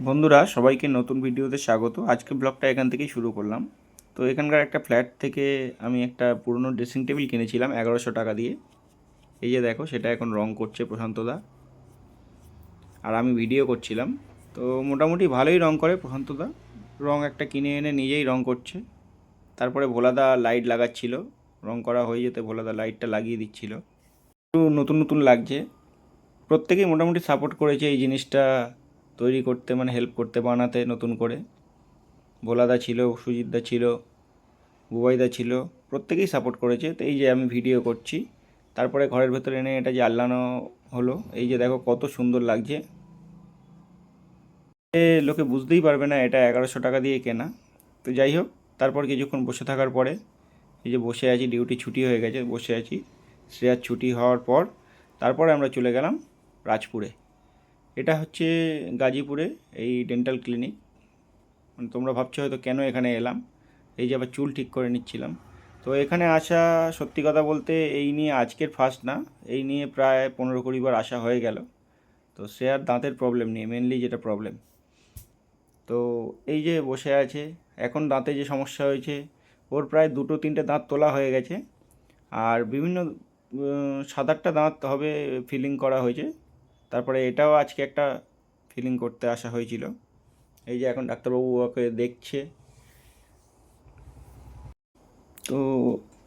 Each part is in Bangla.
বন্ধুরা সবাইকে নতুন ভিডিওতে স্বাগত। আজকে ব্লগটা এখান থেকেই শুরু করলাম। তো এখানকার একটা ফ্ল্যাট থেকে আমি একটা পুরনো ড্রেসিং টেবিল কিনেছিলাম 1100 টাকা দিয়ে। এই যে দেখো, সেটা এখন রং করছে প্রশান্তদা, আর আমি ভিডিও করছিলাম। তো মোটামুটি ভালোই রং করে প্রশান্তদা। রং একটা কিনে এনে নিজেই রং করছে। তারপরে ভোলাদা লাইট লাগাচ্ছিল, রং করা হয়ে যেতে ভোলাদা লাইটটা লাগিয়ে দিচ্ছিল। একটু নতুন নতুন লাগছে। প্রত্যেকেই মোটামুটি সাপোর্ট করেছে এই জিনিসটা তৈরি করতে, মানে হেল্প করতে, বানাতে নতুন করে। ভোলাদা ছিল, সুজিতদা ছিল, বুবাইদা ছিল, প্রত্যেকেই সাপোর্ট করেছে। তো এই যে আমি ভিডিও করছি, তারপরে ঘরের ভেতরে এনে এটা যে আল্লানো হলো, এই যে দেখো কত সুন্দর লাগছে। লোকে বুঝতেই পারবে না এটা 1100 টাকা দিয়ে কেনা। তো যাই হোক, তারপর কিছুক্ষণ বসে থাকার পরে এই যে বসে আছি, ডিউটি ছুটি হয়ে গেছে, বসে আছি। শ্রেয়ার ছুটি হওয়ার পর তারপরে আমরা চলে গেলাম রাজপুরে। এটা হচ্ছে গাজীপুরে এই ডেন্টাল ক্লিনিক। মানে তোমরা ভাবছো হয়তো কেন এখানে এলাম। এই যে আবার চুল ঠিক করে নিচ্ছিলাম। তো এখানে আসা, সত্যি কথা বলতে এই নিয়ে আজকের ফার্স্ট না, এই নিয়ে প্রায় 15-20 বার আসা হয়ে গেল। তো সে আর দাঁতের প্রবলেম নিয়ে মেনলি যেটা প্রবলেম। তো এই যে বসে আছে, এখন দাঁতে যে সমস্যা হয়েছে, ওর প্রায় 2-3টে দাঁত তোলা হয়ে গেছে। আর বিভিন্ন 7-8টা দাঁত হবে ফিলিং করা হয়েছে। তারপরে এটাও আজকে একটা ফিলিং করতে আসা হয়েছিল। এই যে এখন ডাক্তারবাবু ওকে দেখছে। তো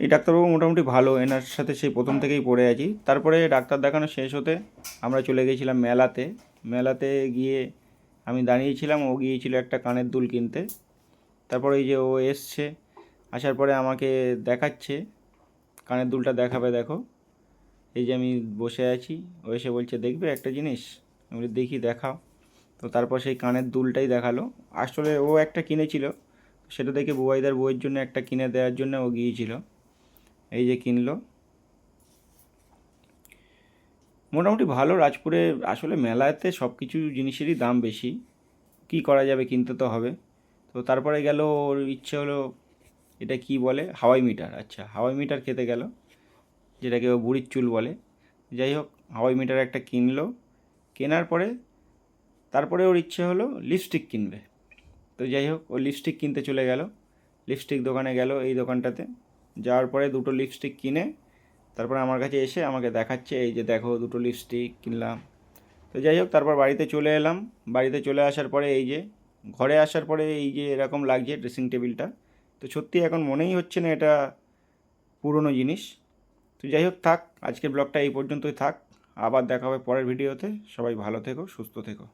এই ডাক্তারবাবু মোটামুটি ভালো, এনার সাথে সেই প্রথম থেকেই পড়ে আছি। তারপরে ডাক্তার দেখানো শেষ হতে আমরা চলে গেছিলাম মেলাতে। মেলাতে গিয়ে আমি দাঁড়িয়েছিলাম, ও গিয়েছিল একটা কানের দুল কিনতে। তারপরে এই যে ও এসছে, আসার পরে আমাকে দেখাচ্ছে, কানের দুলটা দেখাবে দেখো। এই যে আমি বসে আছি, ও এসে বলছে দেখবে একটা জিনিস। আমি বলি দেখি, দেখাও। তো তারপর সেই কানের দুলটাই দেখালো। আসলে ও একটা কিনেছিল, সেটা দেখে বুবাইদার বউয়ের জন্য একটা কিনে দেওয়ার জন্য ও গিয়েছিল। এই যে কিনলো। মোটামুটি ভালো রাজপুরে। আসলে মেলাতে সব কিছু জিনিসেরই দাম বেশি, কি করা যাবে, কিনতে তো হবে। তো তারপরে গেল, ওর ইচ্ছে হলো, এটা কি বলে, হাওয়াই মিটার। আচ্ছা, হাওয়াই মিটার খেতে গেল, যেটাকে ও বুড়ির চুল বলে। যাই হোক, হাওয়াই মিটার একটা কিনলো। কেনার পরে তারপরে ওর ইচ্ছে হলো লিপস্টিক কিনবে। তো যাই হোক, ও লিপস্টিক কিনতে চলে গেল। লিপস্টিক দোকানে গেল, এই দোকানটাতে। যাওয়ার পরে দুটো লিপস্টিক কিনে তারপর আমার কাছে এসে আমাকে দেখাচ্ছে, এই যে দেখো দুটো লিপস্টিক কিনলাম। তো যাই হোক, তারপর বাড়িতে চলে এলাম। বাড়িতে চলে আসার পরে এই যে ঘরে আসার পরে এই যে এরকম লাগছে ড্রেসিং টেবিলটা। তো সত্যি এখন মনেই হচ্ছে না এটা পুরনো জিনিস। তো যাই হোক, থাক, আজকের ব্লগটা এই পর্যন্তই থাক। আবার দেখা হবে পরের ভিডিওতে। সবাই ভালো থেকো, সুস্থ থেকো।